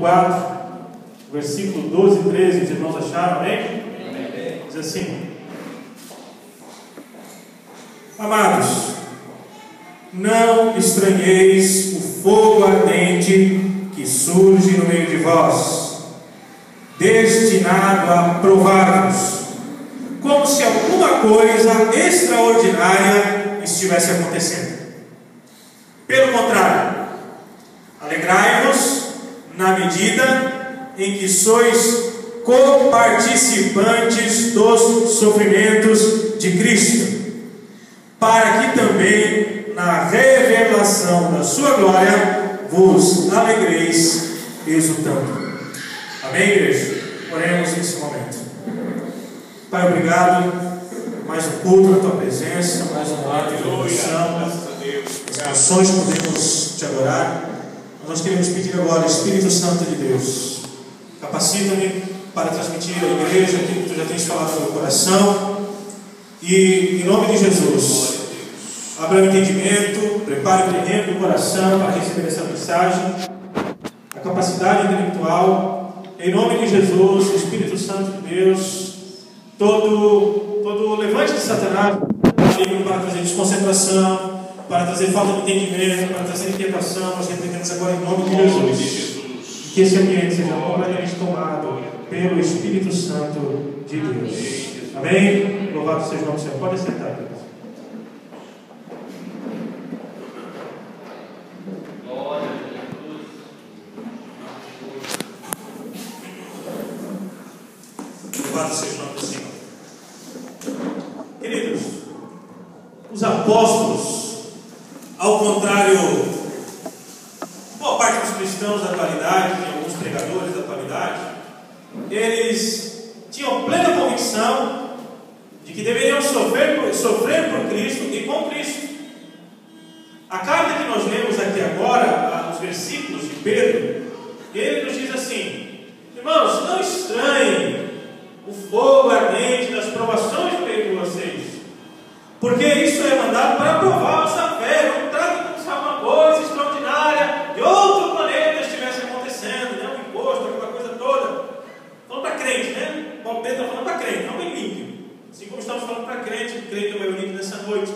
4, versículo 12 e 13. Os irmãos acharam, amém? Diz assim: Amados, não estranheis o fogo ardente que surge no meio de vós, destinado a provar-vos, como se alguma coisa extraordinária estivesse acontecendo. Pelo contrário, alegrai-vos na medida em que sois coparticipantes dos sofrimentos de Cristo, para que também na revelação da sua glória vos alegreis exultando. Amém, igreja? Oremos nesse momento. Pai, obrigado mais um culto na tua presença, mais um ato de adoração. As canções podemos te adorar. Nós queremos pedir agora, Espírito Santo de Deus, capacita-me para transmitir à igreja aquilo que tu já tens falado no meu coração, e em nome de Jesus, abra o entendimento, prepare o terreno do coração para receber essa mensagem, a capacidade intelectual, em nome de Jesus. Espírito Santo de Deus, todo levante de Satanás para trazer desconcentração, para trazer falta de entendimento, para trazer inquietação, nós repreendemos agora em nome de Jesus. Que esse ambiente seja completamente tomado pelo Espírito Santo de Deus. Amém? Louvado seja o nome do Senhor. Pode sentar, Deus. Glória a Jesus. Louvado seja o nome do Senhor. Queridos, os apóstolos, ao contrário, boa parte dos cristãos da atualidade, e alguns pregadores da atualidade, eles tinham plena convicção de que deveriam sofrer por Cristo e com Cristo. A carta que nós lemos aqui agora, os versículos de Pedro, ele nos diz assim: irmãos, não estranhem o fogo ardente das provações no meio de vocês, porque isso é mandado para provar a nossa fé. Não trata como se alguma coisa extraordinária de outro planeta estivesse acontecendo, né? Um imposto, aquela coisa toda. Falando para crente, né? Paulo Pedro está falando para crente, não bem limpo. Assim como estamos falando para crente, o crente é o meu limpo nessa noite.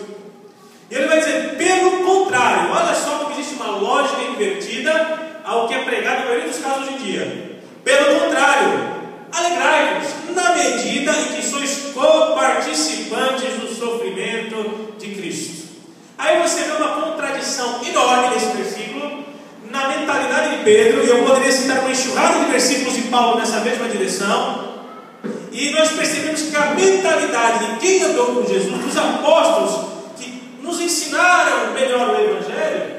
E ele vai dizer, pelo contrário, olha só como existe uma lógica invertida ao que é pregado na maioria dos casos hoje em dia. Pelo contrário, alegrai-vos na medida em que sois coparticipantes do sofrimento de Cristo. Aí você vê uma contradição enorme nesse versículo, na mentalidade de Pedro, e eu poderia citar uma enxurrada de versículos de Paulo nessa mesma direção, e nós percebemos que a mentalidade de quem andou com Jesus, dos apóstolos que nos ensinaram melhor o Evangelho,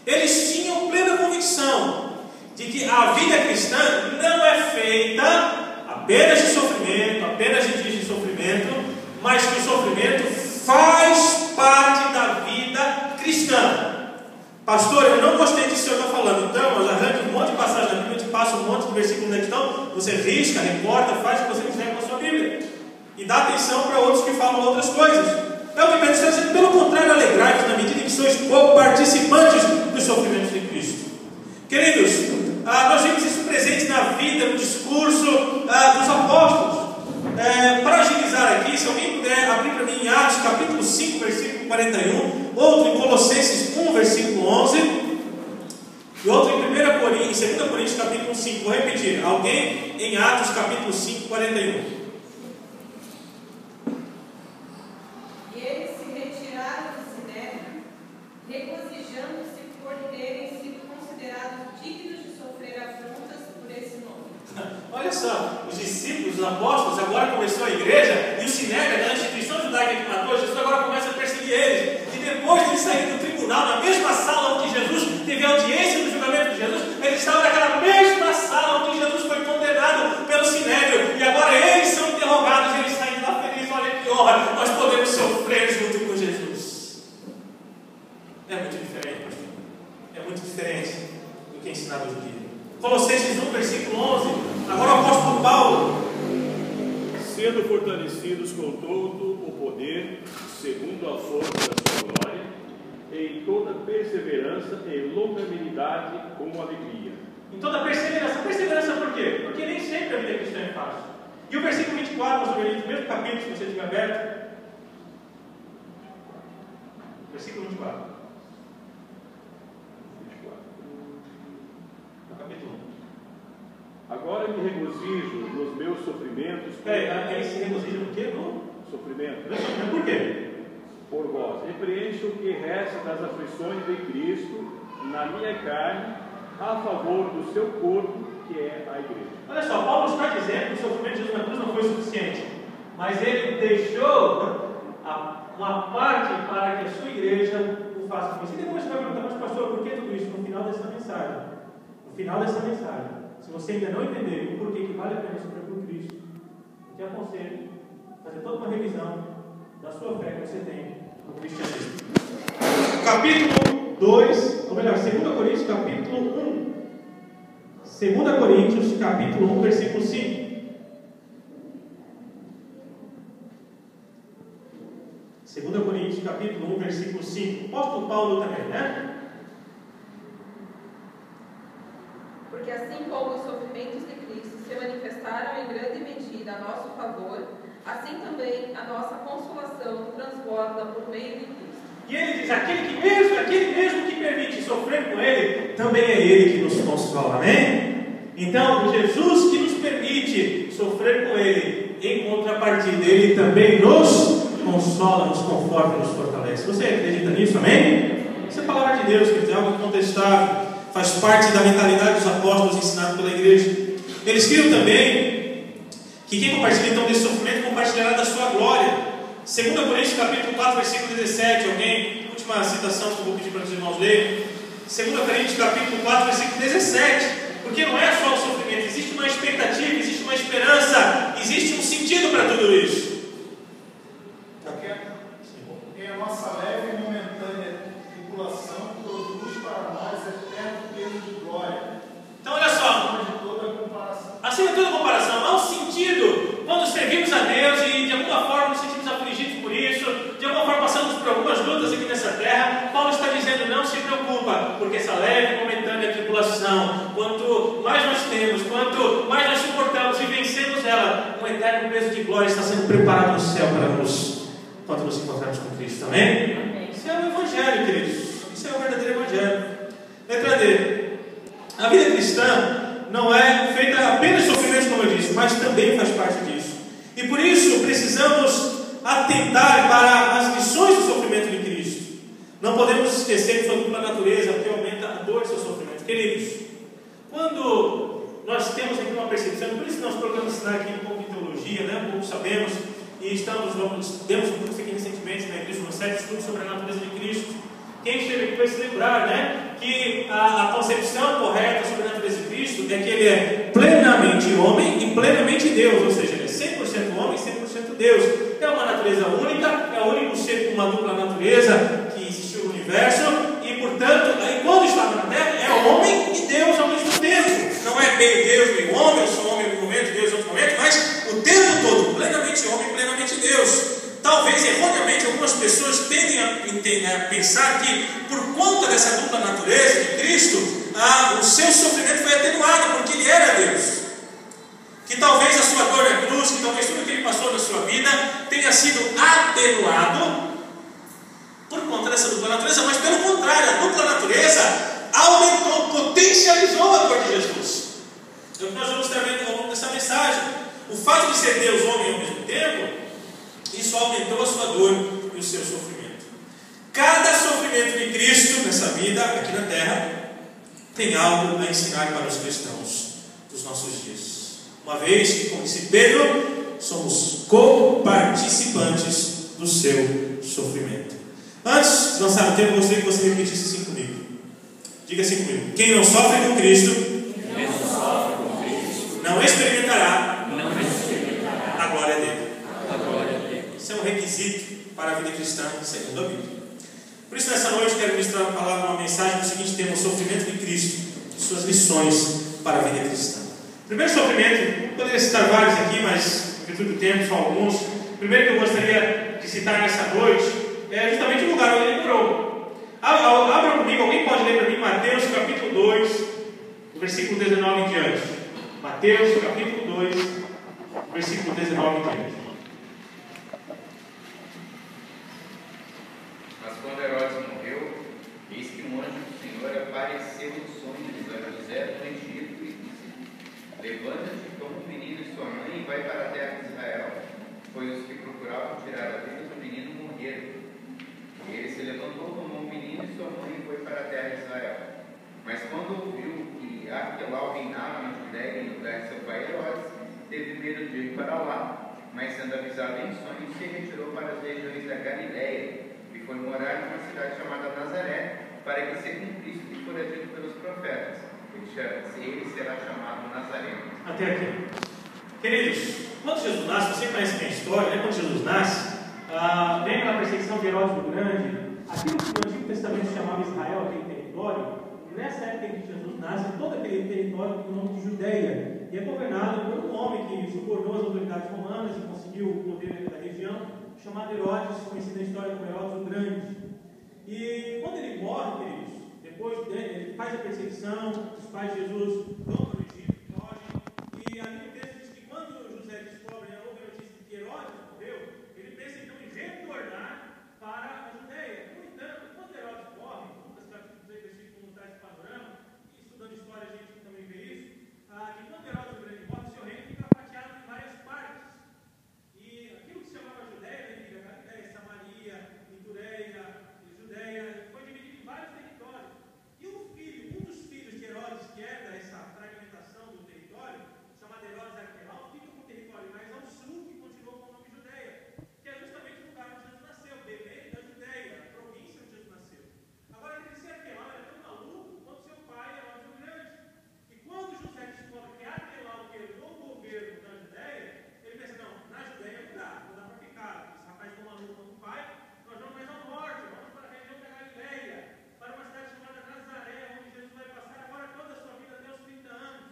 eles tinham plena convicção de que a vida cristã não é feita apenas de sofrimento, apenas de dias de sofrimento, mas que o sofrimento faz parte da vida cristã. Pastor, eu não gostei disso que o senhor está falando, então eu arranjo um monte de passagem da Bíblia, eu te passo um monte de versículos na questão, você risca, recorta, faz o que você quiser com a sua Bíblia, e dá atenção para outros que falam outras coisas. É o que Pedro está dizendo, pelo contrário, alegrai-vos na medida em que sois participantes dos sofrimentos de Cristo. Queridos, nós vimos isso presente na vida, no discurso dos apóstolos. Para agilizar aqui, se alguém puder abrir para mim em Atos capítulo 5, versículo 41, outro em Colossenses 1, versículo 11, e outro em 2 Coríntios capítulo 5. Vou repetir, alguém em Atos capítulo 5, 41. E eles se retiraram do sinédrio, regozijando-se por terem sido considerados dignos de sofrer afrontas por esse nome. Olha só, os discípulos, os apóstolos, agora começou a igreja, e o sinédrio, a instituição judaica que matou Jesus, agora começa a perseguir eles. E depois de eles saírem do tribunal, na mesma sala onde Jesus teve audiência do julgamento de Jesus, eles estavam naquela mesma sala onde Jesus foi condenado pelo sinédrio. E agora eles são interrogados, e eles saem lá felizes. Olha que honra, nós podemos sofrer junto com Jesus. É muito diferente, é muito diferente do que é ensinado hoje em dia. Colossenses 1, versículo 11. Agora o apóstolo Paulo: sendo fortalecidos com todo o poder, segundo a força da sua glória, em toda perseverança e longanimidade com alegria, Então, da perseverança. Perseverança por quê? Porque nem sempre a vida cristã é fácil. E o versículo 24, pastor Benito, mesmo capítulo, se você tiver aberto. Versículo 24. Capítulo 1. Agora me regozijo nos meus sofrimentos. Ele se regozija no quê? No Sofrimento. Por quê? Por vós. Repreencho o que resta das aflições de Cristo na minha carne, a favor do seu corpo, que é a igreja. Olha só, Paulo está dizendo que o sofrimento de Jesus na cruz não foi suficiente, mas ele deixou uma parte para que a sua igreja o faça. E depois você vai perguntar, mas pastor, por que tudo isso? No final dessa mensagem, se você ainda não entender o porquê que vale a pena sofrer por Cristo, eu te aconselho a fazer toda uma revisão da sua fé que você tem no cristianismo. Capítulo 2, ou melhor, 2 Coríntios, capítulo 1. 2 Coríntios, capítulo 1, versículo 5. 2 Coríntios, capítulo 1, versículo 5. O apóstolo Paulo também, né? Porque assim como os sofrimentos de Cristo se manifestaram em grande medida a nosso favor, assim também a nossa consolação transborda por meio de Cristo. E ele diz, aquele mesmo que permite sofrer com ele, também é ele que nos consola, amém? Então, Jesus que nos permite sofrer com ele, em contrapartida, ele também nos consola, nos conforta e nos fortalece. Você acredita nisso, amém? Isso é a palavra de Deus, que é algo incontestável, faz parte da mentalidade dos apóstolos ensinado pela igreja. Eles criam também que quem compartilha então desse sofrimento compartilhará da sua glória. 2 Coríntios capítulo 4, versículo 17, alguém? Última citação que eu vou pedir para os irmãos lerem. 2 Coríntios capítulo 4, versículo 17. Porque não é só o sofrimento, existe uma expectativa, existe uma esperança, existe um sentido para tudo isso. Porque a nossa leve e momentânea tribulação produz para nós eterno peso de glória. Então olha só, Acima de toda comparação. acima de toda comparação, há um sentido quando servimos a Deus e de alguma forma nos sentimos afligidos por isso, de alguma forma passamos por algumas lutas aqui nessa terra. Paulo está dizendo, não se preocupa, porque essa leve e momentânea tribulação, quanto mais nós temos, quanto mais nós suportamos e vencemos ela, um eterno peso de glória está sendo preparado no céu para nós, quando nos encontrarmos com Cristo, amém? Isso é o Evangelho, queridos, isso é o verdadeiro Evangelho. Letra D. A vida cristã não é feita apenas de sofrimentos, como eu disse, mas também faz parte disso. E por isso precisamos atentar para as lições do sofrimento de Cristo. Não podemos esquecer de sua dupla natureza, que aumenta a dor do seu sofrimento. Queridos, quando nós temos aqui uma percepção, por isso nós procuramos ensinar aqui um pouco de teologia, né? Um pouco sabemos, e demos um curso aqui recentemente na igreja, no 7 estudos sobre a natureza de Cristo. Quem chega aqui vai se lembrar, né, que a concepção correta sobre a natureza de Cristo é que ele é plenamente homem e plenamente Deus, ou seja, ele é 100% homem e 100% Deus. É uma natureza única, é o único ser com uma dupla natureza que existiu no universo e, portanto, quando estava na terra, é homem e Deus ao mesmo tempo. Não é meio Deus, meio homem, eu sou homem em um momento, Deus em outro momento, mas o tempo todo, plenamente homem e plenamente Deus. Talvez erroneamente algumas pessoas tendem a pensar que por conta dessa dupla natureza de Cristo, o seu sofrimento foi atenuado porque ele era Deus. Que talvez a sua dor na cruz, que talvez tudo que ele passou na sua vida tenha sido atenuado por conta dessa dupla natureza, mas pelo contrário, a dupla natureza aumentou, potencializou a dor de Jesus. É o que nós vamos estar vendo ao longo dessa mensagem. O fato de ser Deus homem ao mesmo tempo, isso aumentou a sua dor e o seu sofrimento. Cada sofrimento de Cristo nessa vida, aqui na terra, tem algo a ensinar para os cristãos dos nossos dias. Uma vez que, como disse Pedro, somos co-participantes do seu sofrimento. Antes de lançar o tempo, eu gostaria que você repetisse assim comigo. Diga assim comigo: quem não sofre com Cristo, não experimentará a glória dele. Isso é um requisito para a vida cristã, segundo a Bíblia. Por isso, nessa noite, quero ministrar uma mensagem do seguinte tema: o sofrimento de Cristo e suas lições para a vida cristã. O primeiro sofrimento, poderia citar vários aqui, mas em virtude do tempo, só alguns. O primeiro que eu gostaria de citar nessa noite é justamente o lugar onde ele morou. Abra comigo, alguém pode ler para mim Mateus capítulo 2, do versículo 19 em diante. Mateus capítulo 2, versículo 19 em diante. Mas quando Herodes morreu, eis que um anjo do Senhor apareceu em sonhos a José no Egito e disse: Levanta-te, toma o menino e sua mãe e vai para a terra de Israel, pois os que procuravam tirar a vida do menino morreram. E ele se levantou, tomou o menino e sua mãe e foi para a terra de Israel. Mas quando ouviu que Arquelau reinava na Judéia em lugar de seu pai Herodes, teve medo de ir para lá, mas sendo avisado em sonhos, se retirou para as regiões da Galiléia e foi morar numa cidade chamada Nazaré, para que se cumprisse o que fora dito pelos profetas: ele será chamado Nazareno. Até aqui. Queridos, quando Jesus nasce, você conhece a história, né? Quando Jesus nasce, vem aquela perseguição de Herodes o Grande, aquilo que no Antigo Testamento chamava Israel, aquele território. Nessa época em que Jesus nasce, todo aquele território tem o nome de Judeia e é governado por um homem que subornou as autoridades romanas e conseguiu o poder da região, chamado Herodes, conhecido na história como Herodes o Grande. E quando ele morre, queridos, depois ele faz a perseguição, os pais de Jesus vão para o Egito, fogem, e ali o texto diz que quando José descobre a outra notícia de que Herodes morreu, ele pensa então em retornar para a Judeia. No entanto, quando Herodes morre, Lucas capítulo 2, versículo 1 traz o panorama, e estudando história a gente também vê isso, que quando Herodes o Grande morre, seu reino fica fatiado em várias partes. E aquilo que se chamava Judeia, Galiléia, Samaria, Itureia, Judeia, foi dividido em vários territórios. E um dos filhos de Herodes, que herda essa fragmentação do território, chamado Herodes Arquelau, fica com o território mais ao sul, que continuou com o nome Judeia, que é justamente o lugar onde Jesus nasceu, Belém da Judeia, a província onde Jesus nasceu. Agora, esse Arquelau era tão maluco quanto seu pai, Herodes o Grande. E quando José descobre que Arquelau herdou o governo da Judeia, ele pensa: não, na Judeia não dá para ficar. Esse rapaz tão maluco quanto o pai, nós vamos mais ao norte, vamos para a região da Galiléia, para uma cidade chamada Nazaré, onde Jesus vai passar agora toda a sua vida até os 30 anos.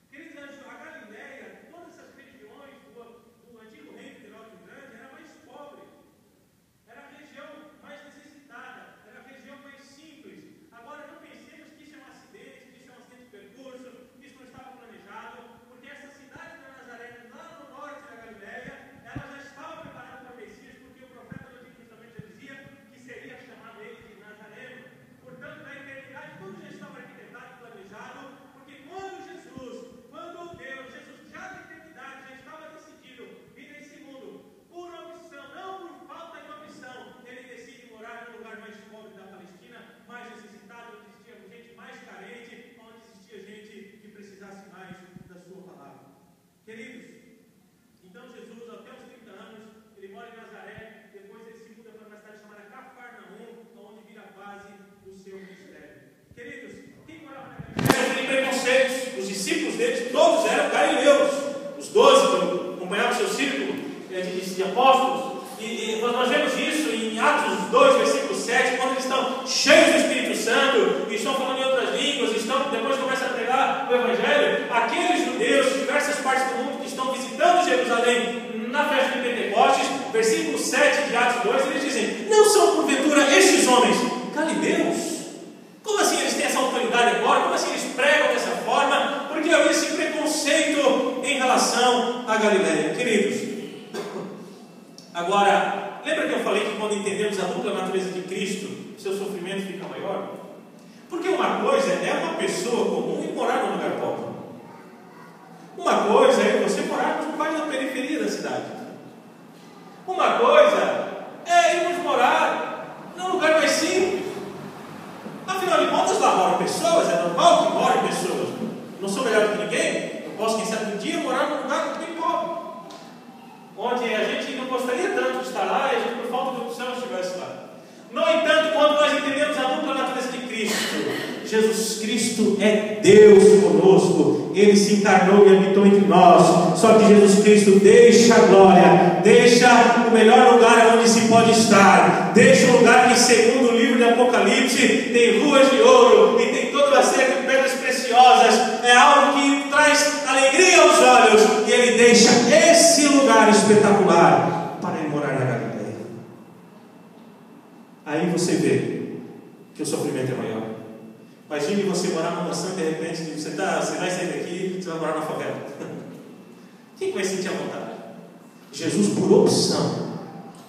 Queridos, a Galiléia, todas essas regiões do antigo reino de Herodes o Grande, era mais pobre, era a região mais necessitada, era a região mais simples. Agora, não pensemos que isso é um acidente, que isso é um acidente de percurso, que isso não estava planejado, porque essa cidade de Nazaré, lá no norte da Galiléia, ela já estava preparada para o Messias, porque o profeta do Antigo Testamento já dizia que seria chamado ele de Nazareno. Portanto, na eternidade, tudo já estava arquitetado e planejado, porque quando Deus, Jesus já na eternidade, já estava decidido vir nesse mundo, por opção, não por falta de opção, ele decide morar no lugar mais pobre da Palestina, mais necessitado, onde existia gente mais carente, onde existia gente que precisasse mais da sua palavra. Queridos, então Jesus, até os 30 anos, ele mora em Nazaré, depois ele se muda para uma cidade chamada Cafarnaum, onde vira a base do seu ministério. Queridos, quem morava na Galiléia tem preconceitos. Os discípulos deles todos eram galileus. Os 12 que acompanhavam o seu círculo de apóstolos. E nós vemos isso em Atos 2, versículo 7, quando eles estão cheios do Espírito Santo e estão falando em outras línguas, depois começam a pregar o Evangelho. Aqueles judeus de diversas partes do mundo que estão visitando Jerusalém na festa de Pentecostes, versículo 7 de Atos 2, eles dizem: não são porventura estes homens galileus? Como assim eles têm essa autoridade agora? Como assim eles pregam dessa forma? Porque havia esse preconceito em relação à Galiléia. Queridos, agora, lembra que eu falei que quando entendemos a dupla natureza de Cristo, seu sofrimento fica maior? Porque uma coisa é uma pessoa comum e morar num lugar pobre. Uma coisa é você morar nos bairros da periferia da cidade. Uma coisa é irmos morar num lugar mais simples. Afinal de contas, lá moram pessoas, é normal que morem pessoas. Não sou melhor do que ninguém. Eu posso, quem sabe, um dia morar num lugar bem pobre, onde a gente não gostaria tanto de estar lá e a gente, por falta de opção, estivesse lá. No entanto, quando nós entendemos a dupla natureza de Cristo, Jesus Cristo é Deus conosco. Ele se encarnou e habitou entre nós. Só que Jesus Cristo deixa a glória, deixa o melhor lugar onde se pode estar, deixa um lugar que, segundo o livro de Apocalipse, tem ruas de ouro e tem toda uma série de pedras preciosas. É algo que traz alegria aos olhos, e ele deixa esse lugar espetacular para ir morar na Galiléia. Aí você vê que o sofrimento é maior. Imagine você morar numa mansão e de repente você vai sair daqui, você vai morar na favela. Quem vai sentir a vontade? Jesus, por opção,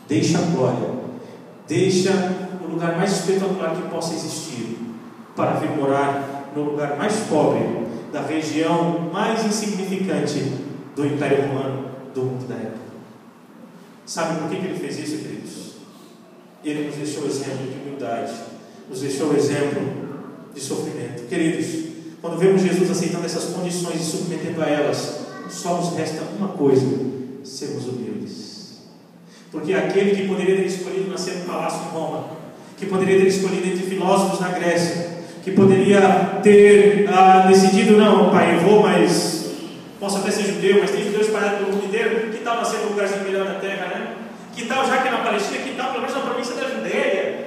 deixa a glória, deixa o lugar mais espetacular que possa existir, para vir morar no lugar mais pobre, da região mais insignificante do Império Romano, do mundo da época. Sabe por que ele fez isso, queridos? Ele nos deixou exemplo de humildade, nos deixou exemplo de sofrimento. Queridos, quando vemos Jesus aceitando essas condições e submetendo a elas, só nos resta uma coisa: sermos humildes. Porque aquele que poderia ter escolhido nascer no palácio em Roma, que poderia ter escolhido entre filósofos na Grécia, que poderia ter decidido, não, pai, eu vou, mas posso até ser judeu, mas tem judeus espalhados pelo mundo inteiro, que tal nascer no lugarzinho melhor da terra, né? Que tal, já que é na Palestina, que tal pelo menos na província da Judeia?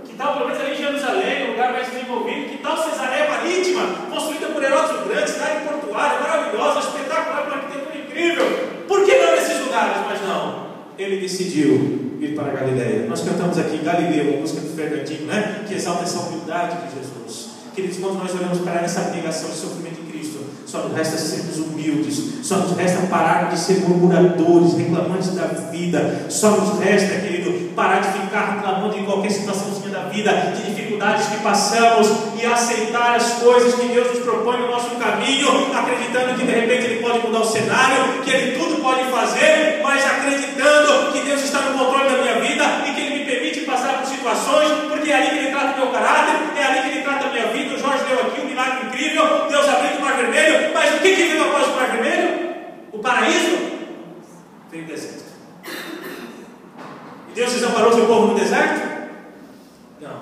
Que tal pelo menos ali em Jerusalém, um lugar mais desenvolvido? Que tal Cesareia Marítima, construída por Herodes o Grande, cidade portuária, maravilhosa, espetacular, com uma arquitetura incrível? Por que não nesses lugares? Mas não, ele decidiu ir para a Galileia. Nós cantamos aqui Galileu, uma música do Fernandinho, né? Que exalta essa humildade de Jesus. Queridos, quando nós olhamos para essa abnegação de sofrimento em Cristo, só nos resta sermos humildes, só nos resta parar de ser murmuradores, reclamantes da vida, só nos resta, querido, parar de ficar reclamando em qualquer situaçãozinha da vida, de dificuldades que passamos, e aceitar as coisas que Deus nos propõe no nosso caminho, acreditando que de repente Ele pode mudar o cenário, que Ele tudo pode fazer, mas acreditando que Deus está no controle da minha vida e que Ele me permite passar por situações, porque é ali que Ele trata o meu caráter, é ali que Ele trata a minha vida. O Jorge deu aqui um milagre incrível, Deus abriu o mar vermelho, mas o que veio após o mar vermelho? O paraíso? Veio o deserto. E Deus desamparou seu povo no deserto? Não.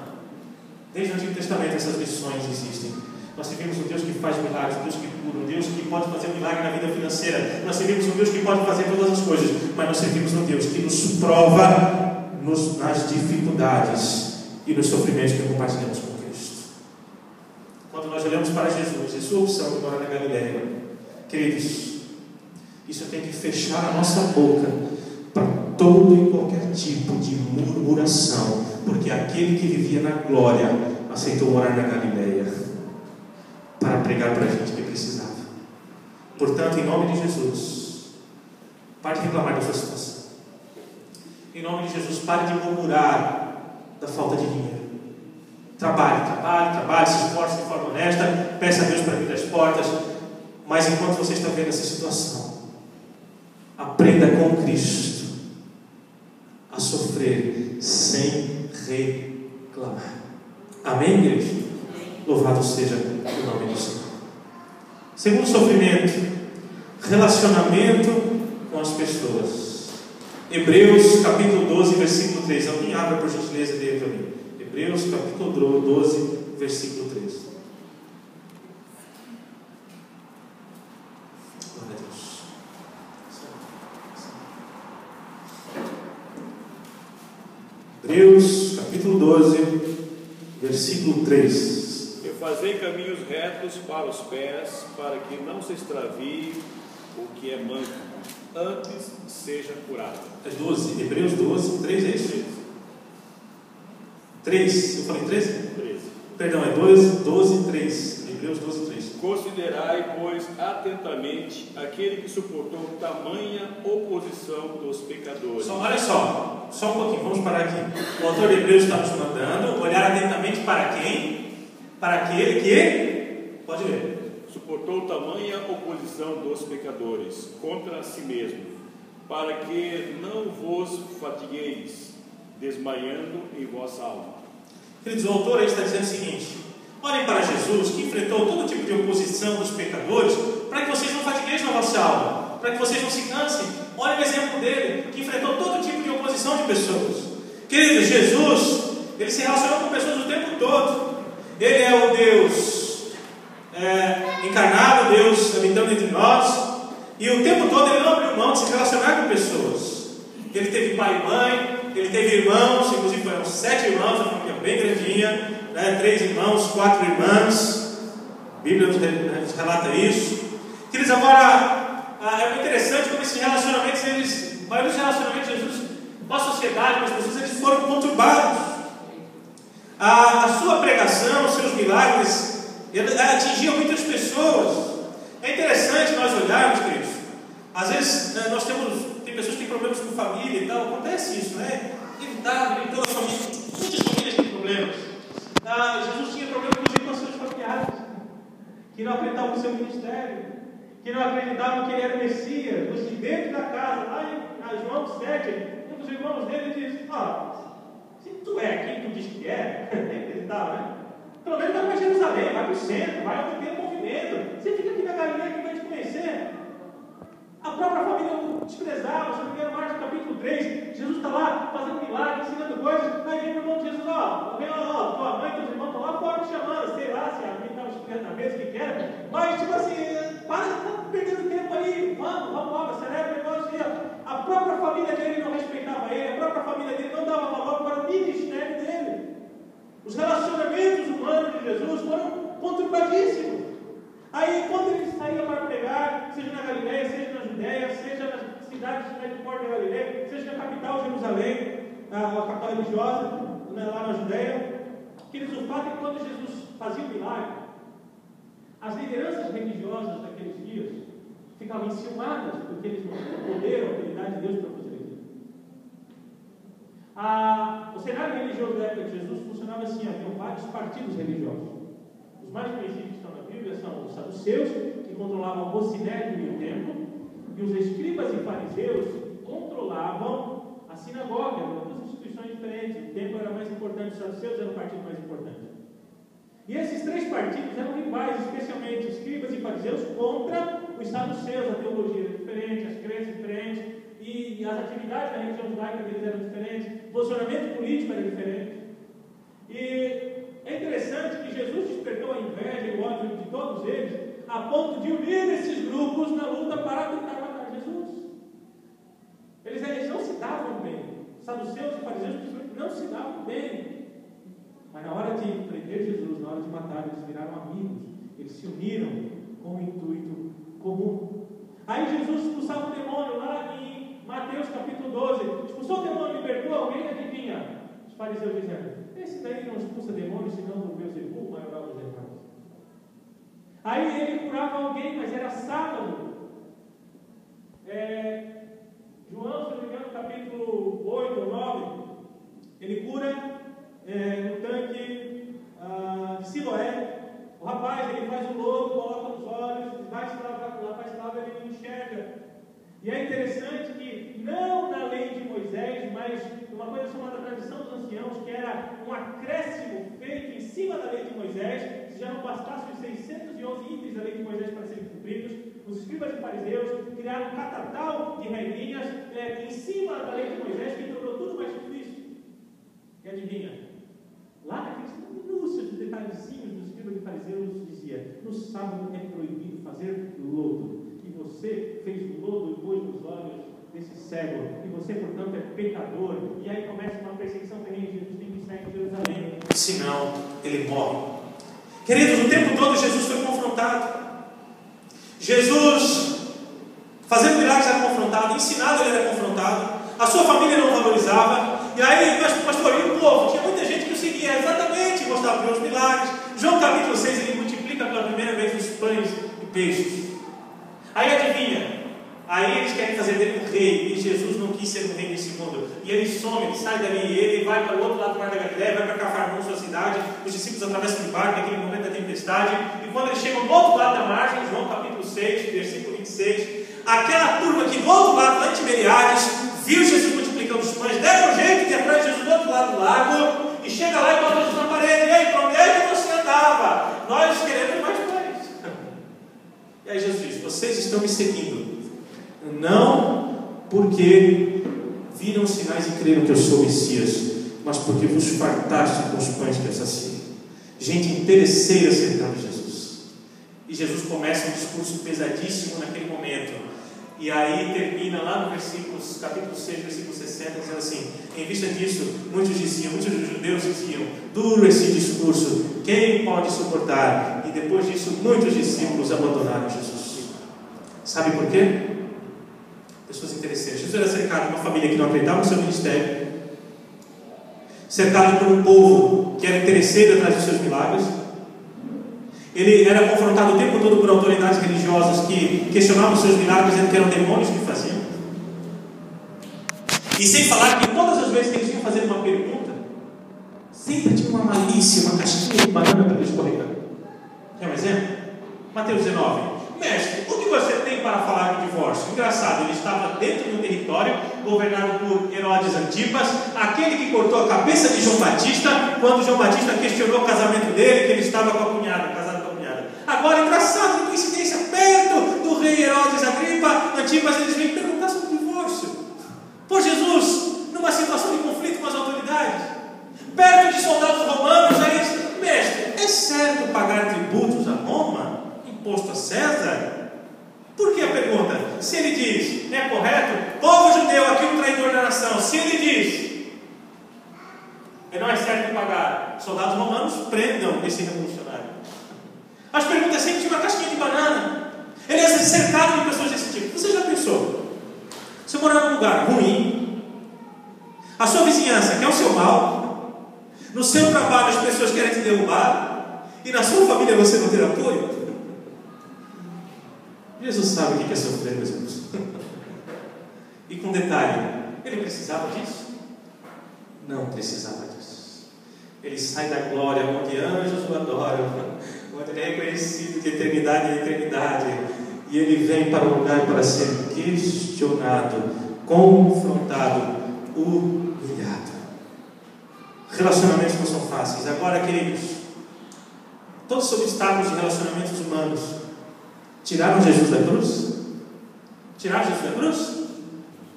Desde o Antigo Testamento essas lições existem. Nós servimos um Deus que faz milagres, um Deus que cura, um Deus que pode fazer um milagre na vida financeira. Nós servimos um Deus que pode fazer todas as coisas, mas nós servimos um Deus que nos prova nas dificuldades e nos sofrimentos que compartilhamos com Cristo. Quando nós olhamos para Jesus e sua opção de morar na Galileia, queridos, isso tem que fechar a nossa boca para todo e qualquer tipo de murmuração, porque aquele que vivia na glória aceitou morar na Galileia para pregar para a gente que precisava. Portanto, em nome de Jesus, pare de reclamar da sua situação. Em nome de Jesus, pare de murmurar da falta de dinheiro. Trabalhe, se esforce de forma honesta, peça a Deus para abrir as portas, mas enquanto você está vendo essa situação, aprenda com Cristo a sofrer sem reclamar. Amém, igreja? Louvado seja o nome do Senhor. Segundo sofrimento, relacionamento com as pessoas. Hebreus capítulo 12, versículo 3. Alguém abra por gentileza e leia para mim. Hebreus capítulo 12, versículo 3. Glória a Deus. Hebreus capítulo 12, versículo 3. E fazei caminhos retos para os pés, para que não se extravie o que é manco, antes seja curado. É 12, Hebreus 12, 3 é isso? 3, eu falei 13? 13. Perdão, é 12, 3. Hebreus 12, 3. Considerai, pois, atentamente aquele que suportou tamanha oposição dos pecadores. Olha só um pouquinho, vamos parar aqui. O autor de Hebreus está nos mandando olhar atentamente para quem? Para aquele que, pode ler, suportou tamanha oposição dos pecadores contra si mesmo, para que não vos fatigueis, desmaiando em vossa alma. Queridos, o autor aí está dizendo o seguinte: olhem para Jesus, que enfrentou todo tipo de oposição dos pecadores, para que vocês não fatigueis na vossa alma, para que vocês não se cansem. Olhem o exemplo dele, que enfrentou todo tipo de oposição de pessoas. Queridos, Jesus, ele se relacionou com pessoas o tempo todo. Ele é o Deus encarnado, Deus habitando entre nós, e o tempo todo ele não abriu mão de se relacionar com pessoas. Ele teve pai e mãe, ele teve irmãos, inclusive foram 7 irmãos, uma família bem grandinha, 3 irmãos, 4 irmãs. A Bíblia nos relata isso. Queridos, agora é muito interessante como esses relacionamentos, a maioria dos relacionamentos de Jesus com a sociedade, com as pessoas, eles foram conturbados. A sua pregação, os seus milagres, atingia muitas pessoas. É interessante nós olharmos, queridos. Às vezes tem pessoas que têm problemas com família e tal, acontece isso, né? Inevitável, em toda a família, muitas famílias têm problemas. Jesus tinha problema com os seus familiares, que não acreditavam no seu ministério, que não acreditavam que ele era o Messias. De dentro da casa, lá em João 7, um dos irmãos dele diz: se tu é quem tu diz que é, nem acreditava, né? Pelo menos vai para Jerusalém, vai para o centro, vai onde tem um movimento. Você fica aqui na Galileia que vai te conhecer. A própria família o desprezava. Se não me engano, Marcos capítulo 3, Jesus está lá fazendo milagre, ensinando coisas. Aí vem o irmão de Jesus: tua mãe e teus irmãos estão lá fora te chamando, sei lá se a mãe estava escrevendo na mesa, o que era. Mas tipo assim, para de estar perdendo tempo aí, vamos logo, acelera o negócio aí. A própria família dele não respeitava ele, a própria família dele não dava valor para o ministério dele. Os relacionamentos humanos de Jesus foram conturbadíssimos. Aí, quando ele saía para pregar, seja na Galileia, seja na Judéia, seja nas cidades de fora da Galileia, seja na capital, Jerusalém, a capital religiosa, lá na Judéia, o fato é que quando Jesus fazia o milagre, as lideranças religiosas daqueles dias ficavam enciumadas, porque eles não tinham o poder, a autoridade de Deus para fazer aquilo. O cenário religioso da época de Jesus funcionava assim: haviam vários partidos religiosos. Os mais conhecidos que estão na Bíblia são os saduceus, que controlavam o sinédrio e o templo, e os escribas e fariseus que controlavam a sinagoga. Eram duas instituições diferentes. O templo era mais importante, os saduceus eram o partido mais importante. E esses três partidos eram rivais, especialmente escribas e fariseus, contra os saduceus. A teologia era diferente, as crenças diferentes, e as atividades da religião judaica deles eram diferentes, o posicionamento político era diferente. E é interessante que Jesus despertou a inveja e o ódio de todos eles, a ponto de unir esses grupos na luta para tentar matar Jesus. Eles não se davam bem. Saduceus e fariseus não se davam bem. Mas na hora de prender Jesus, na hora de matar, eles viraram amigos. Eles se uniram com um intuito comum. Aí Jesus expulsava o demônio lá em Mateus capítulo 12. Expulsou o demônio, libertou alguém, adivinha? Os fariseus dizendo: esse daí não expulsa demônio, senão do Beelzebul, maioral dos demônios. Aí ele curava alguém, mas era sábado. João, se não me engano, capítulo 8 ou 9, ele cura no tanque de Siloé. O rapaz, ele faz um lodo, coloca nos olhos, vai estar ele não enxerga. E é interessante que, não na lei de Moisés, mas uma coisa chamada tradição dos anciãos, que era um acréscimo feito em cima da lei de Moisés, se já não bastasse os 611 itens da lei de Moisés para serem cumpridos, os escribas e fariseus criaram um catatal de regrinhas em cima da lei de Moisés, que tornou tudo mais difícil. E adivinha? Lá naqueles minúcios detalhezinhos dos escribas e fariseus dizia: no sábado é proibido fazer lodo. E você fez lodo e pôs nos olhos desse cego, e você, portanto, é pecador. E aí começa uma perseguição terrível. Jesus tem que sair de Jerusalém, senão ele morre. Queridos, o tempo todo Jesus foi confrontado. Jesus, fazendo milagres, era confrontado, ensinado, ele era confrontado, a sua família não valorizava. E aí, pastor, e o povo? Tinha muita gente que o seguia exatamente, gostava de ver os milagres. João capítulo 6, ele multiplica pela primeira vez os pães e peixes. Aí adivinha? Aí eles querem fazer dele um rei, e Jesus não quis ser um rei nesse mundo. E ele some, ele sai dali, ele vai para o outro lado do mar da Galileia, vai para Cafarnaum, sua cidade. Os discípulos atravessam de barco naquele momento da tempestade. E quando eles chegam do outro lado da margem, João capítulo 6, versículo 26, aquela turma que do outro lado, lá em Tiberiades, viu Jesus multiplicando os pães, deram um jeito de ir atrás de Jesus do outro lado do lago, e chega lá e bota Jesus na parede: ei, para onde é que você andava? Nós queremos mais pães. E aí Jesus diz: vocês estão me seguindo, não porque viram os sinais e creram que eu sou o Messias, mas porque vos fartaste com os pães que eu saciei. Gente interesseira cercando Jesus. E Jesus começa um discurso pesadíssimo naquele momento. E aí termina lá no capítulo 6, versículo 60, dizendo assim: em vista disso, muitos judeus diziam: duro esse discurso, quem pode suportar? E depois disso, muitos discípulos abandonaram Jesus. Sabe por quê? Pessoas interesseiras. Jesus era cercado de uma família que não acreditava no seu ministério, cercado por um povo que era interesseiro atrás dos seus milagres. Ele era confrontado o tempo todo por autoridades religiosas que questionavam seus milagres, dizendo que eram demônios que faziam. E sem falar que todas as vezes que eles iam fazer uma pergunta, sempre tinha uma malícia, uma casquinha de banana para eles escorregar. Quer um exemplo? Mateus 19. Mestre, o que você tem para falar de divórcio? Engraçado, ele estava dentro de um território governado por Herodes Antipas, aquele que cortou a cabeça de João Batista, quando João Batista questionou o casamento dele, que ele estava com a cunhada, casado com a cunhada. Agora, engraçado, coincidência, perto do rei Herodes Antipas, eles vêm perguntar sobre o divórcio. Por Jesus, numa situação de conflito com as autoridades, perto de soldados romanos, aí eles, mestre, é certo pagar tributos a Roma? Imposto a César? Por que a pergunta? Se ele diz, é correto? Povo judeu, aqui um traidor da nação, se ele diz, não é certo pagar, soldados romanos prendam esse revolucionário. As perguntas sempre tinham uma casquinha de banana. Ele é cercado de pessoas desse tipo. Você já pensou? Você morar num lugar ruim, a sua vizinhança quer o seu mal, no seu trabalho as pessoas querem te derrubar, e na sua família você não ter apoio? Jesus sabe o que é sofrer, meus irmãos. E com detalhe, ele precisava disso? Não precisava disso. Ele sai da glória onde anjos o adoram, onde ele é reconhecido de eternidade em eternidade, e ele vem para um lugar para ser questionado, confrontado, humilhado. Relacionamentos não são fáceis. Agora, queridos, todos os obstáculos de relacionamentos humanos tiraram Jesus da cruz? Tiraram Jesus da cruz?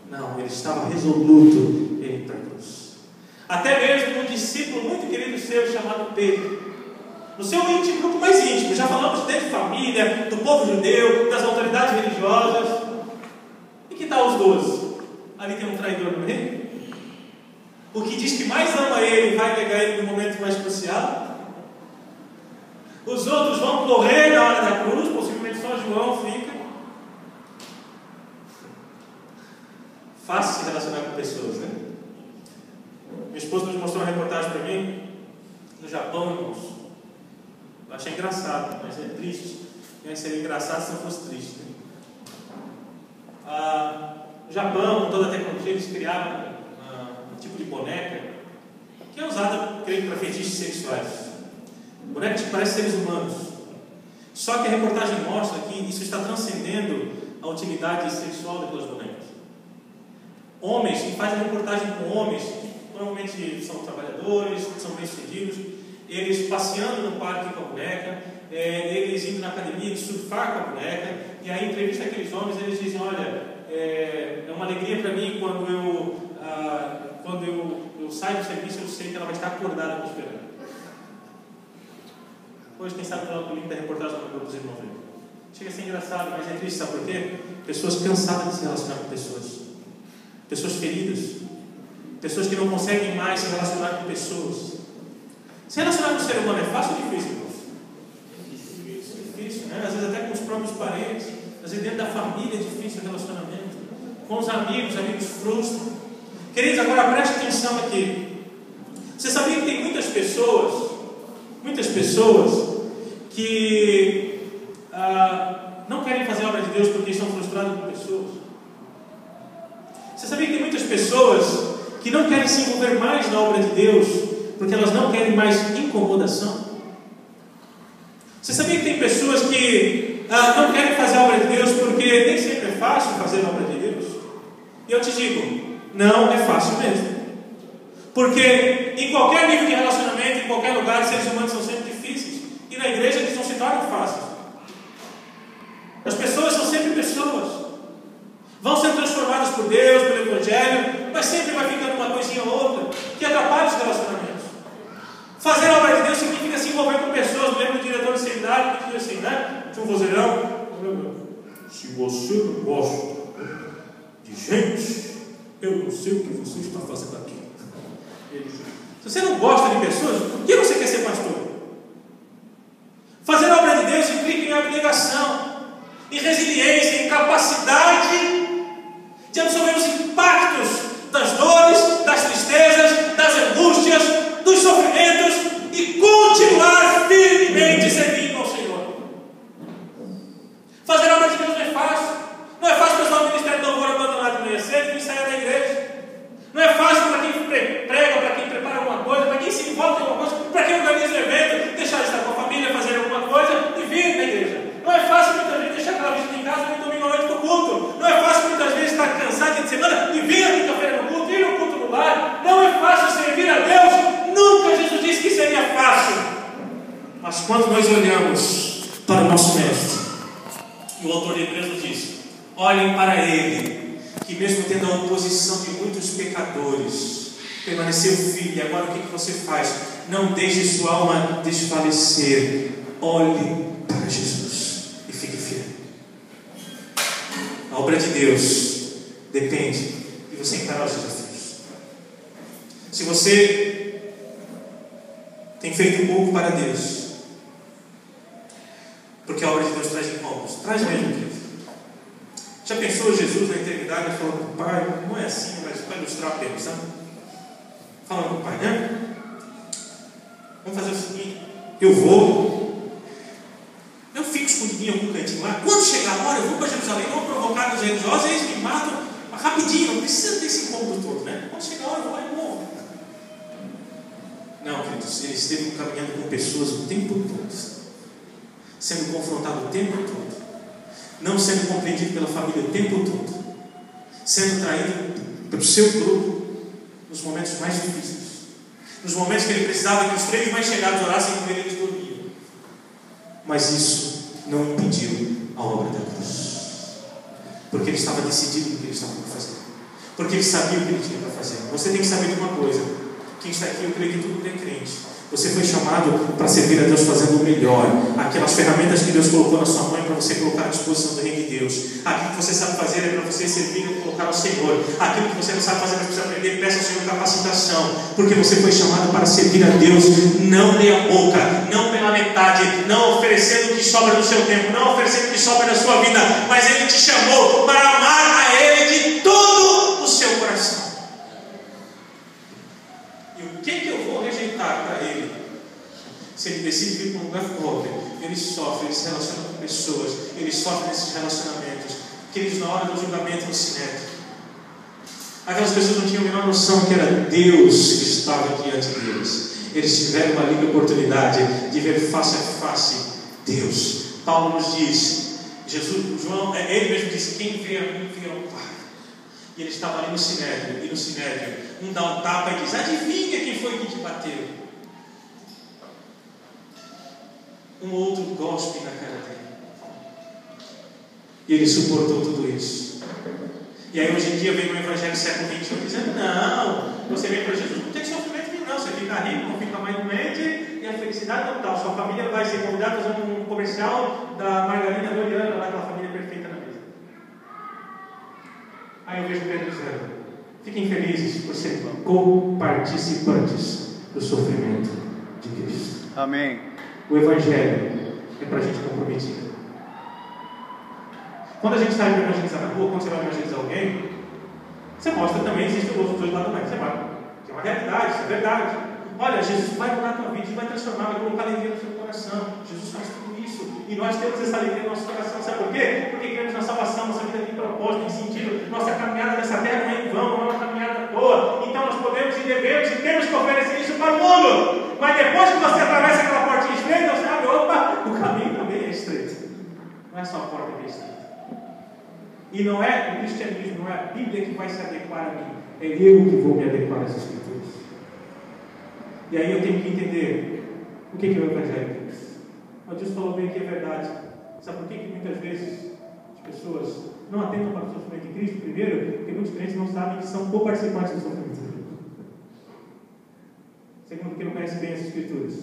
Não, ele estava resoluto em ir para a cruz. Até mesmo um discípulo muito querido seu, chamado Pedro, no seu íntimo, grupo mais íntimo, já falamos desde família, do povo judeu, das autoridades religiosas. E que tal os 12? Ali tem um traidor no meio. O que diz que mais ama ele vai pegar ele no momento mais crucial. Os outros vão correr na hora da cruz, possivelmente só João fica. Fácil se relacionar com pessoas, né? Minha esposa nos mostrou uma reportagem para mim no Japão, irmãos. Eu achei engraçado, mas é triste. Seria engraçado se não fosse triste. No Japão, com toda a tecnologia, eles criaram um tipo de boneca que é usada, creio, para fetiches sexuais. Bonecos que parecem seres humanos. Só que a reportagem mostra que isso está transcendendo a utilidade sexual daquelas bonecas. Homens que fazem reportagem com homens, que normalmente são trabalhadores, são bem-sucedidos, eles passeando no parque com a boneca, eles indo na academia surfar com a boneca, e aí entrevista aqueles homens, eles dizem, olha, é uma alegria para mim quando eu saio do serviço, eu sei que ela vai estar acordada me esperando. Hoje, quem sabe, coloca o link da reportagem no grupo dos irmãos. Chega a ser engraçado, mas é triste, sabe por quê? Pessoas cansadas de se relacionar com pessoas. Pessoas feridas. Pessoas que não conseguem mais se relacionar com pessoas. Se relacionar com o ser humano é fácil ou difícil, irmãos? Difícil, né? Às vezes até com os próprios parentes. Às vezes dentro da família é difícil o relacionamento. Com os amigos frustram. Queridos, agora preste atenção aqui. Você sabia que tem muitas pessoas que não querem fazer a obra de Deus porque estão frustrados com pessoas? Você sabia que tem muitas pessoas que não querem se envolver mais na obra de Deus porque elas não querem mais incomodação? Você sabia que tem pessoas que não querem fazer a obra de Deus porque nem sempre é fácil fazer a obra de Deus? E eu te digo, não é fácil mesmo. Porque em qualquer nível de relacionamento, em qualquer lugar, seres humanos são sempre difíceis. E na igreja eles não se tornam fáceis. As pessoas são sempre pessoas. Vão ser transformadas por Deus, pelo Evangelho, mas sempre vai ficando uma coisinha ou outra que atrapalha os relacionamentos. Fazer a obra de Deus significa se envolver com pessoas. Me lembro do diretor de seminário que dizia assim, né? Tinha um vozeirão. Se você não gosta de gente, eu não sei o que você está fazendo aqui. Se você não gosta de pessoas, por que você quer ser pastor? Fazer a obra de Deus implica em abnegação, em resiliência, em capacidade de absorver os impactos das dores, das tristezas, das angústias, dos sofrimentos e continuar firmemente servindo ao Senhor. nós olhamos para o nosso Mestre, e o autor de Hebreus nos diz: olhem para Ele, que mesmo tendo a oposição de muitos pecadores, permaneceu firme. E agora o que você faz? Não deixe sua alma desfalecer. Olhe para Jesus e fique firme. A obra de Deus depende de você encarar os desafios. Se você tem feito pouco para Deus, porque a obra de Deus traz incômodos, traz mesmo, querido. Já pensou Jesus na eternidade falando com o Pai? Não é assim, mas para ilustrar apenas, sabe? Falando com o Pai, né? Vamos fazer o seguinte: eu fico escondidinho em algum cantinho lá. Quando chegar a hora, eu vou para Jerusalém, vou provocar os religiosos, eles me matam rapidinho, não precisa desse incômodo todo, né? Quando chegar a hora, eu vou lá e morro. Não, queridos, ele esteve caminhando com pessoas o tempo todo, sendo confrontado o tempo todo, não sendo compreendido pela família o tempo todo, sendo traído pelo seu grupo nos momentos mais difíceis, nos momentos que ele precisava que os 3 mais chegados orassem com ele, eles dormiam. Mas isso não impediu a obra da cruz, porque ele estava decidido no que ele estava para fazer, porque ele sabia o que ele tinha para fazer. Você tem que saber de uma coisa: quem está aqui, eu creio que todo mundo é crente. Você foi chamado para servir a Deus fazendo o melhor. Aquelas ferramentas que Deus colocou na sua mão é para você colocar à disposição do reino de Deus. Aquilo que você sabe fazer é para você servir e colocar ao Senhor. Aquilo que você não sabe fazer, mas precisa aprender, peça ao Senhor capacitação. Porque você foi chamado para servir a Deus, não meia boca, não pela metade, não oferecendo o que sobra do seu tempo, não oferecendo o que sobra da sua vida, mas Ele te chamou para amar a Ele de todo o seu coração. O que eu vou rejeitar para ele? Se ele decide vir para um lugar pobre, ele sofre, ele se relaciona com pessoas, ele sofre nesses relacionamentos. Queridos, na hora do julgamento no Sinédrio, aquelas pessoas não tinham a menor noção que era Deus que estava diante deles. Eles tiveram uma linda oportunidade de ver face a face Deus. Paulo nos diz, João, ele mesmo disse: quem vê a mim, vê ao Pai. E ele estava ali no Sinédrio, e no Sinédrio, um dá um tapa e diz: adivinha quem foi que te bateu? Um outro gospe na cara dele. E ele suportou tudo isso. E aí hoje em dia vem no Evangelho do século XXI dizendo: não, você vem para Jesus, não tem sofrimento nenhum, não. Você fica rico, não fica mais doente, e a felicidade total. Sua família vai ser convidada a fazer um comercial da margarina Doriana, lá, aquela família perfeita na mesa. Aí eu vejo Pedro dizendo: fiquem felizes por serem co-participantes do sofrimento de Cristo. Amém. O Evangelho é para a gente comprometida. Quando a gente sai para evangelizar na rua, quando você vai evangelizar alguém, você mostra também, existe o outro dois lados mais. Você vai, que é uma realidade, isso é verdade. Olha, Jesus vai mudar a tua vida, Jesus vai transformar, vai colocar alegria no seu coração. Jesus faz tudo isso. E nós temos essa alegria no nosso coração. Sabe por quê? Porque cremos na salvação, nossa vida tem propósito, tem sentido. Nossa caminhada nessa terra não é em vão, não é uma caminhada à toa. Então nós podemos e devemos e temos que oferecer isso para o mundo. Mas depois que você atravessa aquela portinha estreita, você abre, opa, o caminho também é estreito. Não é só a porta que é estreita. E não é o cristianismo, não é a Bíblia que vai se adequar a mim. É eu que vou me adequar às Escrituras. E aí eu tenho que entender o que é o Evangelho de Deus. Mas Deus falou bem que é verdade. Sabe por que muitas vezes as pessoas não atentam para o sofrimento de Cristo? Primeiro, porque muitos crentes não sabem que são co-participantes do sofrimento de Cristo. Segundo, porque não conhecem bem as Escrituras.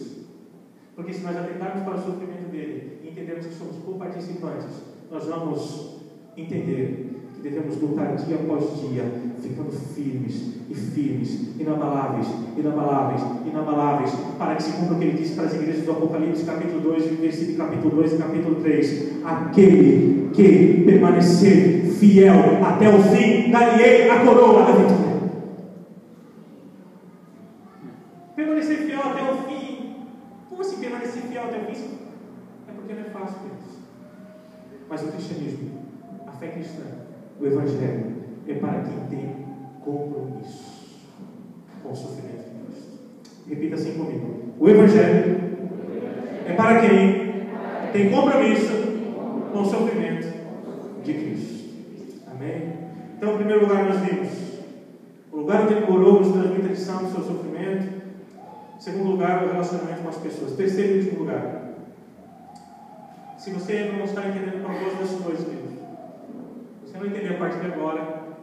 Porque se nós atentarmos para o sofrimento dele e entendermos que somos co-participantes, nós vamos entender que devemos lutar dia após dia, ficando firmes, inabaláveis, para que se cumpra o que ele disse para as igrejas do Apocalipse, capítulo 2, versículo capítulo 2 e capítulo 3: aquele que permanecer fiel até o fim, dar-lhe-ei a coroa da vitória. Permanecer fiel até o fim. Como assim permanecer fiel até o fim? É porque não é fácil, queridos. Mas o cristianismo, a fé cristã, o Evangelho, é para quem tem compromisso com o sofrimento de Cristo. Repita assim comigo: o Evangelho é para quem tem compromisso com o sofrimento de Cristo. Amém? Então, em primeiro lugar, nós vimos o lugar onde ele morou nos transmite a lição do seu sofrimento. Em segundo lugar, o relacionamento com as pessoas. Terceiro e último lugar, Se você não está entendendo qual é das coisas, querido, se você não entender a partir de agora,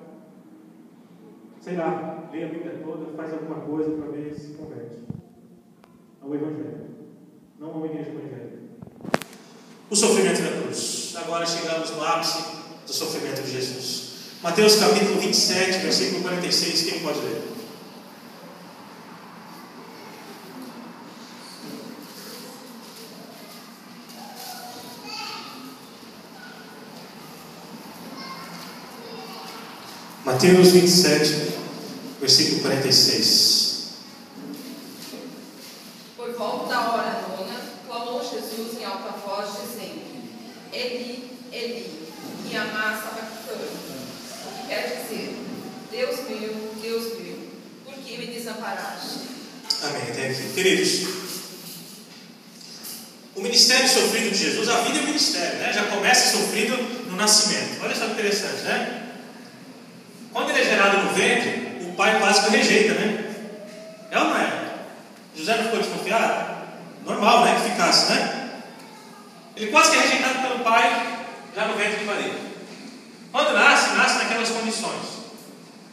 sei lá, lê a Bíblia toda, faz alguma coisa para ver se converte ao Evangelho, não a uma igreja evangélica. O sofrimento da cruz. Agora chegamos no ápice do sofrimento de Jesus. Mateus capítulo 27, versículo 46, quem pode ler? Mateus 27, versículo 46. Por volta da hora nona, clamou Jesus em alta voz, dizendo: Eli, Eli, lama sabachthani, o que quer dizer: Deus meu, por que me desamparaste? Amém, até aqui. Queridos, o ministério sofrido de Jesus, a vida é ministério, né? Já começa sofrido no nascimento. Olha só que interessante, né? Quando ele é gerado no ventre, o pai quase que o rejeita, né? É ou não é? José não ficou desconfiado? Normal, né? Que ficasse, né? Ele quase que é rejeitado pelo pai já no ventre de Maria. Quando nasce naquelas condições.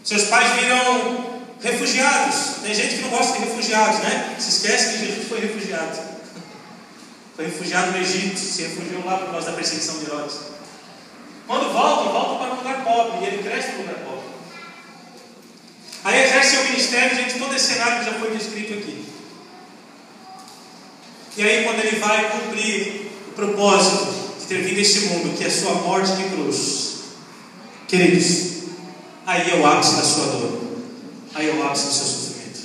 Seus pais viram refugiados. Tem gente que não gosta de refugiados, né? Se esquece que Jesus foi refugiado. Foi refugiado no Egito, se refugiou lá por causa da perseguição de Herodes. Quando volta para um lugar pobre, e ele cresce no lugar pobre. Aí exerce o ministério, gente, todo esse cenário que já foi descrito aqui. E aí quando ele vai cumprir o propósito de ter vindo a esse mundo, que é a sua morte de cruz, queridos, aí é o ápice da sua dor, aí é o ápice do seu sofrimento.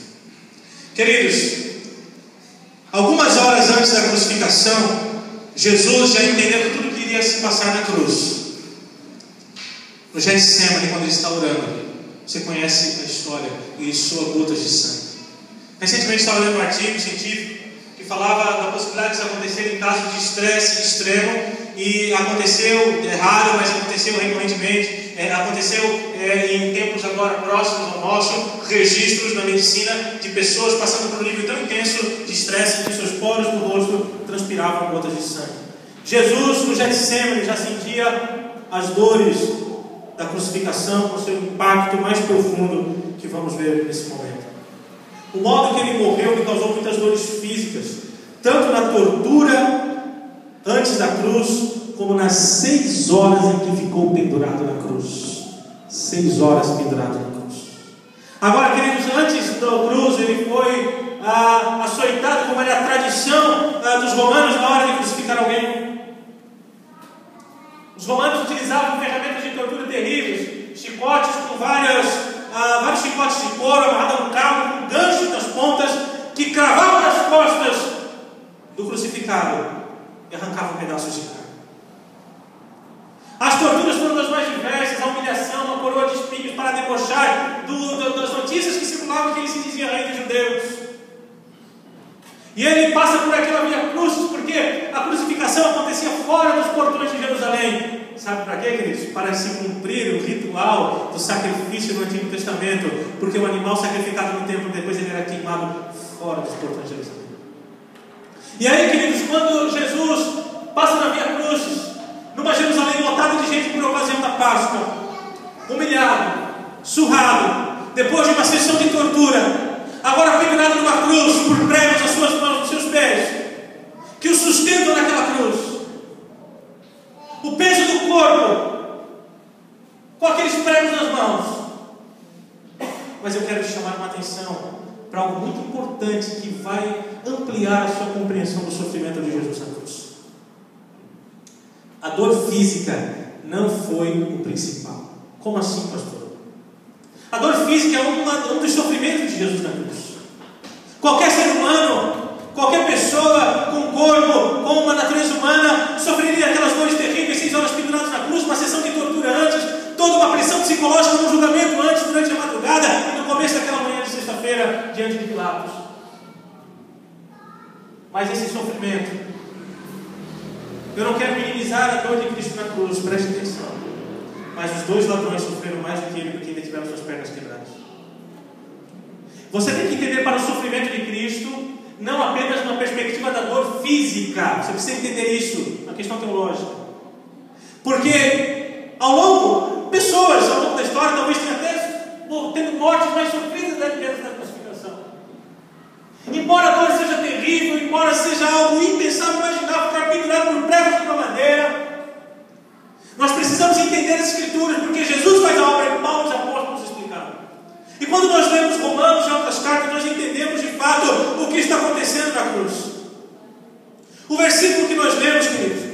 Queridos, algumas horas antes da crucificação, Jesus já entendendo tudo que iria se passar na cruz, no Getsemane, quando ele está orando, você conhece a história, e soa gotas de sangue. Recentemente estava lendo um artigo científico que falava da possibilidade de isso acontecer em casos de estresse extremo, e aconteceu, é raro, mas aconteceu recorrentemente, aconteceu em tempos agora próximos ao nosso, registros na medicina de pessoas passando por um nível tão intenso de estresse que seus poros do rosto transpiravam gotas de sangue. Jesus no Getsemane já sentia as dores da crucificação com seu impacto mais profundo que vamos ver nesse momento. O modo que ele morreu lhe causou muitas dores físicas, tanto na tortura antes da cruz, como nas 6 horas em que ficou pendurado na cruz. 6 horas pendurado na cruz. Agora, queridos, antes da cruz ele foi açoitado, como era a tradição dos romanos na hora de crucificar alguém. Os romanos utilizavam ferramentas de tortura terríveis, chicotes com vários chicotes de couro amarrados no cabo, com ganchos nas pontas, que cravavam nas costas do crucificado e arrancavam pedaços de carne. As torturas foram das mais diversas, a humilhação, uma coroa de espinhos para debochar das notícias que circulavam que ele se dizia rei dos judeus. E ele passa por aquela via cruzes, porque a crucificação acontecia fora dos portões de Jerusalém. Sabe para quê, queridos? Para se cumprir o ritual do sacrifício no Antigo Testamento, porque o animal sacrificado no templo, depois ele era queimado fora dos portões de Jerusalém. E aí, queridos, quando Jesus passa na via cruzes, numa Jerusalém lotada de gente por ocasião da Páscoa, humilhado, surrado, depois de uma sessão de tortura, agora pendurado numa cruz, por pregos nas suas mãos, nos seus pés, que o sustentam naquela cruz, o peso do corpo, com aqueles pregos nas mãos. Mas eu quero te chamar uma atenção para algo muito importante que vai ampliar a sua compreensão do sofrimento de Jesus na cruz. A dor física não foi o principal. Como assim, pastor? A dor física é um dos sofrimentos de Jesus na cruz. Qualquer ser humano, qualquer pessoa com corpo, com uma natureza humana, sofreria aquelas dores terríveis, 6 horas penduradas na cruz, uma sessão de tortura antes, toda uma pressão psicológica, um julgamento antes, durante a madrugada e no começo daquela manhã de sexta-feira, diante de Pilatos. Mas esse sofrimento, eu não quero minimizar a dor de Cristo na cruz, preste atenção. Mas os 2 ladrões sofreram mais do que ele, porque ainda tiveram suas pernas quebradas. Você tem que entender para o sofrimento de Cristo, não apenas na perspectiva da dor física. Você precisa entender isso na questão teológica. Porque pessoas ao longo da história talvez tenham até tendo mortes mais sofridas dentro da crucificação. Embora a dor seja terrível, embora seja algo impensável, imaginável, ficar pendurado por pregos de uma madeira, nós precisamos entender as Escrituras, porque Jesus faz a obra e Paulo e os apóstolos explicaram. E quando nós lemos Romanos e outras cartas, nós entendemos de fato o que está acontecendo na cruz. O versículo que nós lemos, queridos,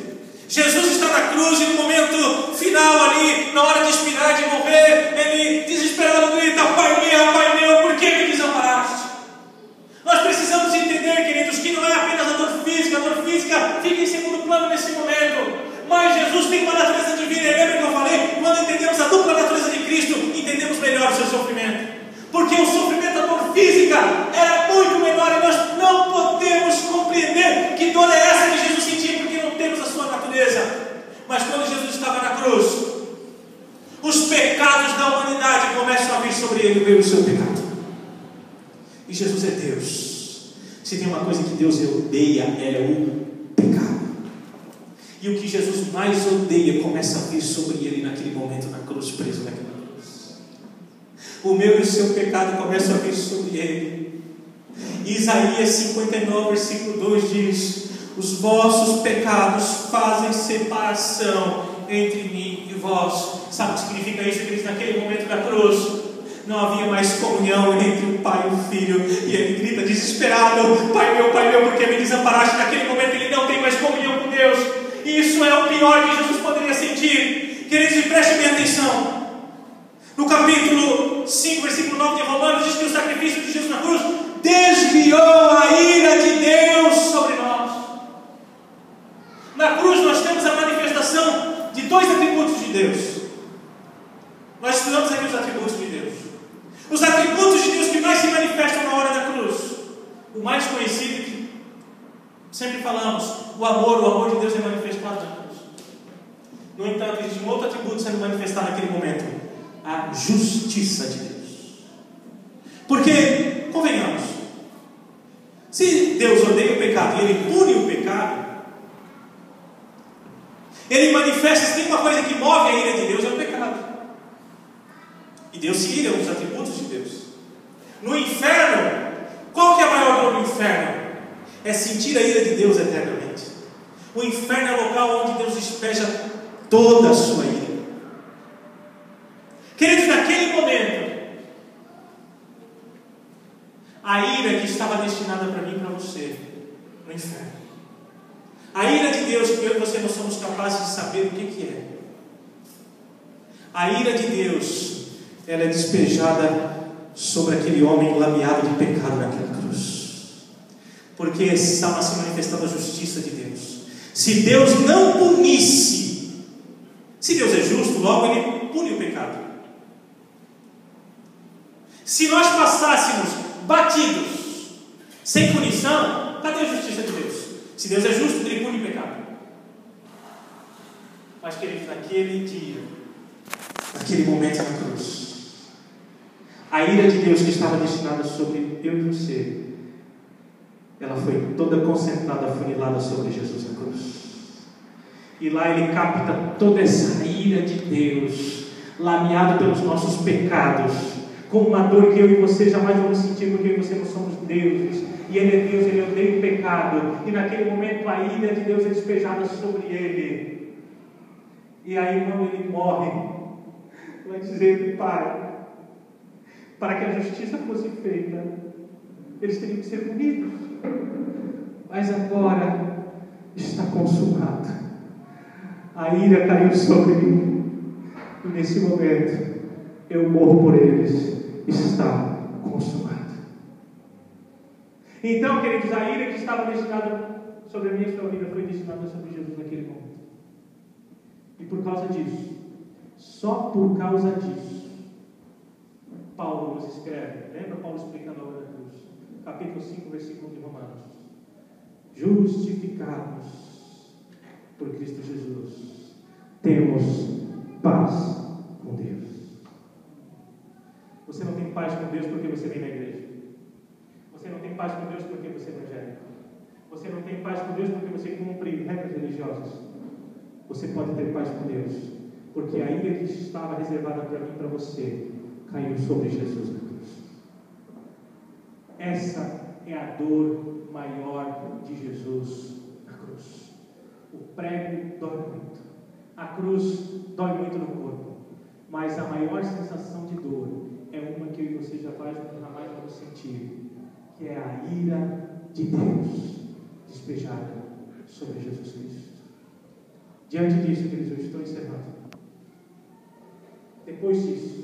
Jesus está na cruz e no momento final ali, na hora de expirar, de morrer, ele desesperado grita: Pai meu, por que me desamparaste? Nós precisamos entender, queridos, que não é apenas a dor física fica em segundo plano nesse momento. Mas Jesus tem uma natureza divina. Lembra que eu falei? Quando entendemos a dupla natureza de Cristo, entendemos melhor o seu sofrimento. Porque o sofrimento, a dor física, era muito menor e nós não podemos compreender que dor é essa que Jesus sentia, porque não temos a sua natureza. Mas quando Jesus estava na cruz, os pecados da humanidade começam a vir sobre ele pelo seu pecado. E Jesus é Deus. Se tem uma coisa que Deus odeia, é o pecado. E o que Jesus mais odeia começa a vir sobre ele naquele momento na cruz, preso naquela cruz. O meu e o seu pecado começam a vir sobre ele. Isaías 59, versículo 2 diz: os vossos pecados fazem separação entre mim e vós. Sabe o que significa isso, queridos? Naquele momento da cruz não havia mais comunhão entre o Pai e o Filho. E ele grita desesperado: Pai meu, por que me desamparaste? Naquele momento ele não tem mais comunhão com Deus. E isso é o pior que Jesus poderia sentir. Queridos, e prestem bem atenção. No capítulo 5, versículo 9 de Romanos, diz que o sacrifício de Jesus na cruz desviou a ira de Deus sobre nós. Na cruz nós temos a manifestação de dois atributos de Deus. Nós estudamos aqui os atributos de Deus. Os atributos de Deus que mais se manifestam na hora da cruz. O mais conhecido, que sempre falamos, o amor de Deus é manifestado na cruz. No entanto, existe um outro atributo sendo manifestado naquele momento: a justiça de Deus. Porque, convenhamos, se Deus odeia o pecado e ele pune o pecado, ele manifesta, se tem uma coisa que move a ira de Deus, é o pecado. E Deus se ira, os atributos de Deus. No inferno, qual que é a maior dor do inferno? É sentir a ira de Deus eternamente. O inferno é o local onde Deus despeja toda a sua ira. Queridos, naquele momento, a ira que estava destinada para mim e para você, no inferno, a ira de Deus que eu e você não somos capazes de saber o que é. A ira de Deus, ela é despejada sobre aquele homem lameado de pecado naquela cruz. Porque estava se manifestando a justiça de Deus. Se Deus não punisse, se Deus é justo, logo ele pune o pecado. Se nós passássemos batidos, sem punição, cadê a justiça de Deus? Se Deus é justo, ele pune o pecado. Mas, queridos, naquele dia, naquele momento na cruz, a ira de Deus que estava destinada sobre eu e você, ela foi toda concentrada, afunilada sobre Jesus na cruz. E lá ele capta toda essa ira de Deus, lameado pelos nossos pecados, com uma dor que eu e você jamais vamos sentir, porque eu e você não somos deuses. E ele é Deus, ele odeia o pecado. E naquele momento a ira de Deus é despejada sobre ele. E aí quando ele morre, vai dizer: Pai, para que a justiça fosse feita, eles teriam que ser punidos. Mas agora está consumado. A ira caiu sobre mim. E nesse momento eu morro por eles. Está consumado. Então, queridos, a ira que estava destinada sobre a minha e sua vida foi destinada sobre Jesus naquele momento. E por causa disso, só por causa disso, Paulo nos escreve. Lembra Paulo explicando a obra da cruz? Capítulo 5, versículo de Romanos: justificados por Cristo Jesus, temos paz com Deus. Você não tem paz com Deus porque você vem na igreja. Você não tem paz com Deus porque você é evangélico. Você não tem paz com Deus porque você cumpre regras religiosas. você pode ter paz com Deus, porque a ira que estava reservada para mim e para você caiu sobre Jesus na cruz. Essa é a dor maior de Jesus na cruz. O prego dói muito, a cruz dói muito no corpo, mas a maior sensação de dor é uma que eu e você jamais vamos sentir, que é a ira de Deus despejada sobre Jesus Cristo. Diante disso, queridos, eu estou encerrando. Depois disso,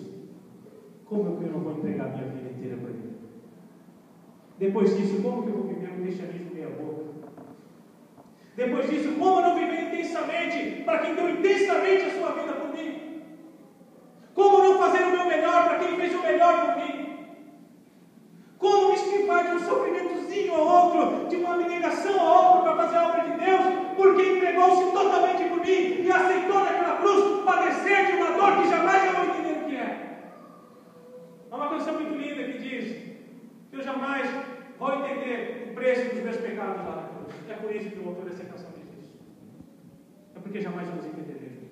como que eu não vou entregar minha vida inteira para Ele? Depois disso, como que eu vou viver um cristianismo meia boca? Depois disso, como não viver intensamente para quem deu intensamente a sua vida por mim? Como não fazer o meu melhor para quem fez o melhor por mim? Como me esquivar de um sofrimentozinho ou outro, de uma abnegação ou outra para fazer a obra de Deus, porque entregou-se totalmente por mim e aceitou naquela cruz padecer de uma dor que jamais eu vou entender o que é. Há uma canção muito linda que diz que eu jamais vou entender o preço dos meus pecados lá na cruz. É por isso que o autor dessa canção diz isso. É porque jamais vamos entender mesmo.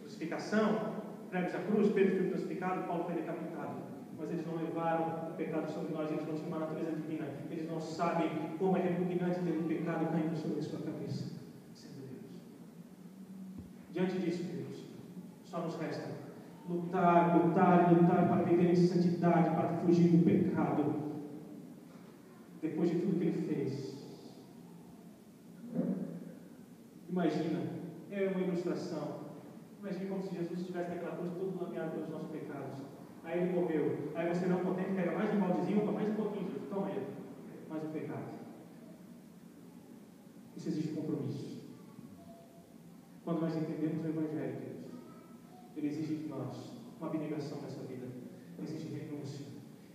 Crucificação, pregos à cruz, Pedro foi crucificado, Paulo foi decapitado. Mas eles não levaram o pecado sobre nós, eles não tinham uma natureza divina, eles não sabem como é repugnante ter o pecado caindo sobre a sua cabeça, sendo Deus. Diante disso, Deus, só nos resta lutar para viver em santidade, para fugir do pecado, depois de tudo que Ele fez. Imagina, é uma ilustração, imagine como se Jesus estivesse naquela cruz todo lameado pelos nossos pecados. Aí Ele morreu. Aí você não contente, pega mais um baldezinho, opa, mais um pouquinho, Jesus, toma ele. Mais um pecado. Isso exige compromisso. Quando nós entendemos o Evangelho, Deus, Ele exige de nós uma abnegação nessa vida. Exige renúncia.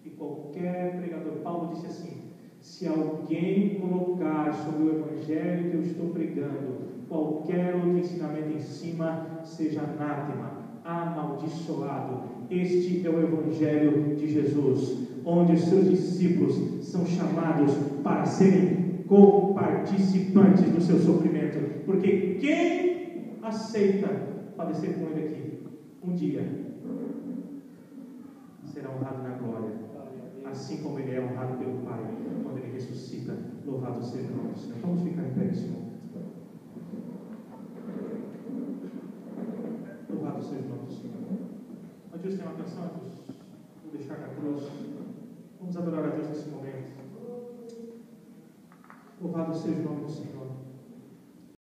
E qualquer pregador, Paulo disse assim: se alguém colocar sobre o Evangelho que eu estou pregando qualquer outro ensinamento em cima, seja anátema, amaldiçoado. Este é o Evangelho de Jesus, onde os seus discípulos são chamados para serem coparticipantes do seu sofrimento, porque quem aceita padecer com Ele aqui, um dia será honrado na glória, assim como Ele é honrado pelo Pai, quando Ele ressuscita. Louvado seja o nome do Senhor. Vamos ficar em pé nesse momento. Louvado seja o nome do Senhor. Deus tem uma canção, Deus. Vamos deixar na cruz. Vamos adorar a Deus nesse momento. Louvado seja o nome do Senhor.